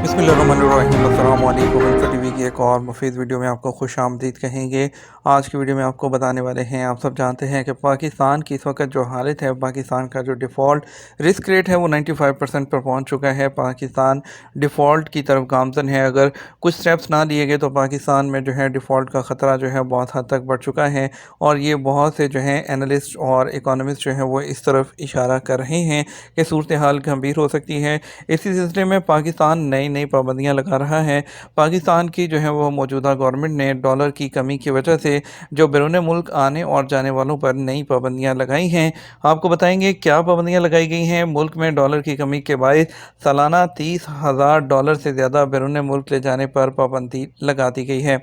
बिस्मिल्लाहिर्रहमानिर्रहीम। अस्सलाम वालेकुम। इन्फो टीवी की एक और मुफीद वीडियो में आपको खुश आमदीद कहेंगे। आज की वीडियो में आपको बताने वाले हैं, आप सब जानते हैं कि पाकिस्तान की इस वक्त जो हालत है, पाकिस्तान का जो डिफ़ॉल्ट रिस्क रेट है वो 95% पर पहुंच चुका है। पाकिस्तान डिफ़ॉल्ट की तरफ गामज़न है। अगर कुछ स्टेप्स ना लिए गए तो पाकिस्तान में जो है डिफ़ॉल्ट का ख़तरा जो है बहुत हद तक बढ़ चुका है, और ये बहुत से जो हैं एनालिस्ट और इकोनॉमिस्ट जो हैं वो इस तरफ इशारा कर रहे हैं कि सूरत हाल गंभीर हो सकती है। इसी सिलसिले में पाकिस्तान नई नई पाबंदियां लगा रहा है। पाकिस्तान की जो है वो मौजूदा गवर्नमेंट ने डॉलर की कमी की वजह से जो बैरून मुल्क आने और जाने वालों पर नई पाबंदियां लगाई हैं। आपको बताएंगे क्या पाबंदियां लगाई गई हैं। मुल्क में डॉलर की कमी के बायस सालाना $30,000 से ज़्यादा बैरून मुल्क ले जाने पर पाबंदी लगा दी गई है।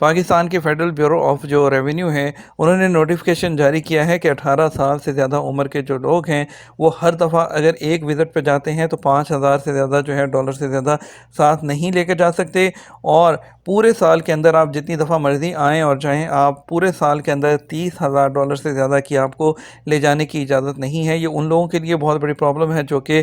पाकिस्तान के फेडरल ब्यूरो ऑफ जो रेवेन्यू है, उन्होंने नोटिफिकेशन जारी किया है कि 18 साल से ज़्यादा उम्र के जो लोग हैं वो हर दफ़ा अगर एक विज़िट पर जाते हैं तो 5,000 से ज़्यादा जो है डॉलर से ज़्यादा साथ नहीं लेकर जा सकते। और पूरे साल के अंदर आप जितनी दफ़ा मर्ज़ी आएँ और जाएँ, आप पूरे साल के अंदर $30,000 से ज़्यादा की आपको ले जाने की इजाज़त नहीं है। ये उन लोगों के लिए बहुत बड़ी प्रॉब्लम है जो कि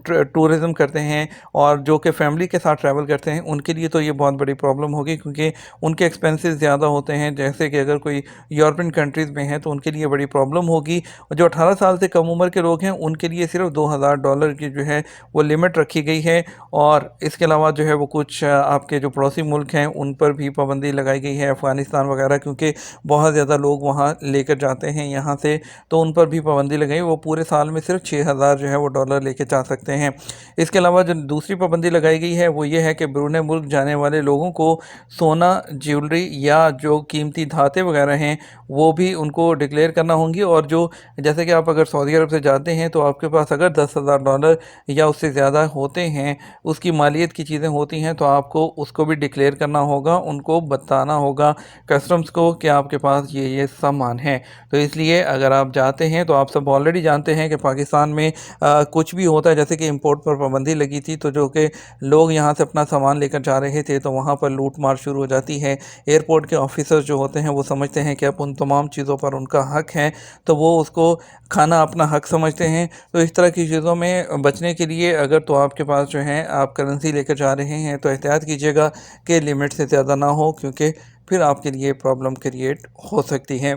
टूरिज़म करते हैं और जो कि फ़ैमिली के साथ ट्रैवल करते हैं। उनके लिए तो ये बहुत बड़ी प्रॉब्लम होगी, क्योंकि उनके एक्सपेंसेस ज़्यादा होते हैं। जैसे कि अगर कोई यूरोपियन कंट्रीज़ में है तो उनके लिए बड़ी प्रॉब्लम होगी। और जो 18 साल से कम उम्र के लोग हैं उनके लिए सिर्फ $2,000 की जो है वो लिमिट रखी गई है। और इसके अलावा जो है वो कुछ आपके जो पड़ोसी मुल्क हैं उन पर भी पाबंदी लगाई गई है, अफ़गानिस्तान वगैरह, क्योंकि बहुत ज़्यादा लोग वहाँ लेकर जाते हैं यहाँ से, तो उन पर भी पाबंदी लगाई। वो पूरे साल में सिर्फ 6,000 जो है वो डॉलर लेके जा सकते हैं। इसके अलावा जो दूसरी पाबंदी लगाई गई है वो ये है कि बैरून मुल्क जाने वाले लोगों को सोना, ज्वेलरी या जो कीमती धाते वगैरह हैं वो भी उनको डिक्लेयर करना होंगी। और जो जैसे कि आप अगर सऊदी अरब से जाते हैं तो आपके पास अगर $10,000 या उससे ज़्यादा होते हैं, उसकी मालियत की चीज़ें होती हैं, तो आपको उसको भी डिक्लेयर करना होगा, उनको बताना होगा कस्टम्स को कि आपके पास ये सामान है। तो इसलिए अगर आप जाते हैं तो आप सब ऑलरेडी जानते हैं कि पाकिस्तान में कुछ भी होता है, जैसे कि इंपोर्ट पर पाबंदी लगी थी तो जो कि लोग यहाँ से अपना सामान लेकर जा रहे थे तो वहाँ पर लूट मार शुरू हो जाती है। एयरपोर्ट के ऑफिसर्स जो होते हैं वो समझते हैं कि अब उन तमाम चीज़ों पर उनका हक है, तो वो उसको खाना अपना हक समझते हैं। तो इस तरह की चीज़ों में बचने के लिए अगर तो आपके पास जो है आप करेंसी लेकर जा रहे हैं तो एहतियात कीजिएगा कि लिमिट से ज़्यादा ना हो, क्योंकि फिर आपके लिए प्रॉब्लम क्रिएट हो सकती है।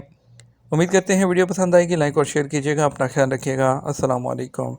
उम्मीद करते हैं वीडियो पसंद आएगी। लाइक और शेयर कीजिएगा। अपना ख्याल रखिएगा। अस्सलाम वालेकुम।